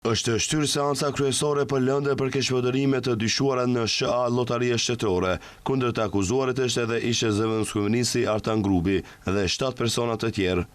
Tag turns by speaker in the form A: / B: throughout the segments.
A: Është shtyrë seanca kryesore për lëndë për keqpërdorime të dyshuara në SHA Llotaria Shtetërore. Kundër të akuzuarit është edhe ish zëvendëskryeministri Artan Grubi dhe 7 persona të tjerë.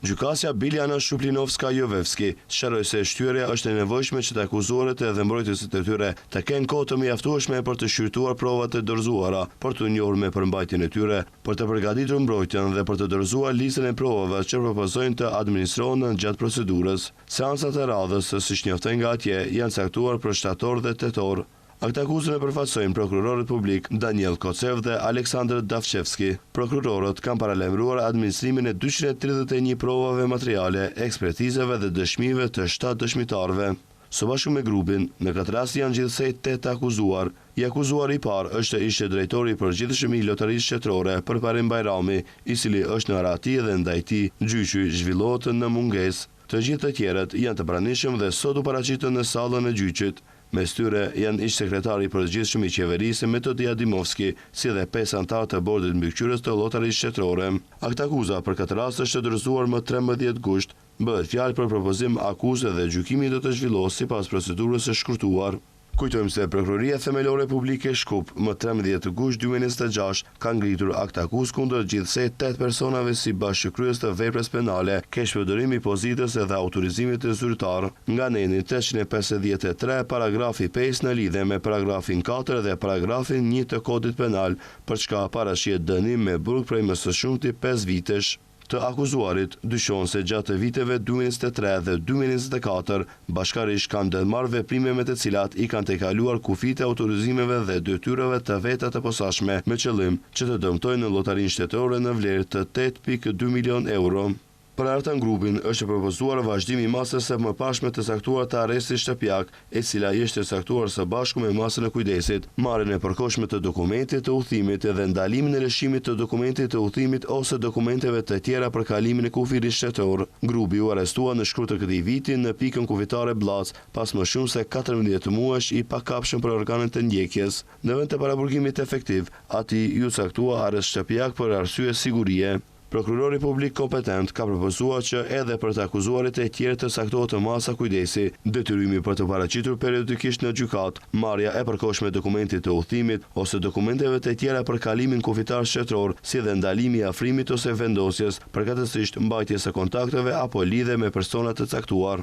A: Gjykatësia Biljana Shuplinovska-Jovevski sqaroi se shtyrja është e nevojshme që të akuzuarit dhe mbrojtësit e tyre të kenë kohë të mjaftueshme për të shqyrtuar provat të dorëzuara, për të njohur me përmbajtjen e tyre, për të përgatitur mbrojtjen dhe për të dorëzuar listën e provave që propozojnë të administrohen gjatë procedurës. Seancat e radhës, siç njofton nga atje, janë caktuar për shtator dhe tetor. Aktakuzën e përfaqësojnë prokurorët publik Daniel Kocev dhe Aleksandr Davchevski. Prokurorët kanë paralajmëruar administrimin e 231 provave materiale, ekspertizave dhe dëshmive të 7 dëshmitarëve. Së bashku me grupin, në këtë rast janë gjithsej 8 akuzuar. I akuzuar i parë është ish drejtori i përgjithshëm i Lotarisë Shtetërore, Përparim Bajrami, i cili është në arati dhe ndaj tij gjyqi zhvillohet në mungesë. Të gjithë të tjerët janë të pranishëm dhe sot u paraqitën në sallën e gjyqit. Mes tyre janë ish sekretari i përgjithshëm i qeverisë Metodi Adimovski, si dhe 5 anëtar të bordit mbikëqyrës të Llotarisë Shtetërore. Aktakuza për këtë rast është dorëzuar më 13 gusht. Bëhet fjalë për propozim akuzë dhe gjykimi do të zhvillohet sipas procedurës së shkurtuar. Kujtojmë se Prokuroria Themelore Publike Shkup më 13 gusht 2026 ka ngritur aktakuzë kundër gjithsej 8 personave si bashkëkryes të veprës penale, keqpërdorim i pozitës dhe autorizimit të zyrtar, nga neni 353 paragrafi 5 në lidhje me paragrafin 4 dhe paragrafin 1 të kodit penal, për çka parashihet dënim me burg prej më së shumti 5 vitesh. Të akuzuarit dyshon se gjatë viteve 2023 dhe 2024 bashkërisht kanë marrë veprime me të cilat i kanë tejkaluar kufit e autorizimeve dhe detyrave të veta të posaçme me qëllim që të dëmtojnë në Llotarinë Shtetërore në vlerë të 8.2 milion euro. Për Artan Grupin është propozuar vazhdimi i masës së mëparshme të caktuar të arrestit shtëpiak, e cila ishte caktuar së bashku me masën e kujdesit, marrjen e përkohshme të dokumentit të udhëtimit dhe ndalimin e lëshimit të dokumentit të udhëtimit ose dokumenteve të tjera për kalimin e kufirit shtetëror. Grupi u arrestua në shkurt të këtij viti në pikën kufitare Blac, pas më shumë se 14 muajsh i pakapshëm për organet të ndjekjes. Në vend të paraburgimit efektiv, ati ju caktua arrest shtëpiak për arsye sigurie. Prokurori publik kompetent ka propozuar që edhe për të akuzuarit e tjerë të caktohet masa kujdesi, detyrimi për të paraqitur periodikisht në gjykat, marrja e përkohshme dokumentit të udhëtimit ose dokumenteve të tjera për kalimin kufitar shtetëror, si dhe ndalimi i afrimit ose vendosjes, përkatësisht mbajtjes së kontakteve apo lidhje me persona të caktuar.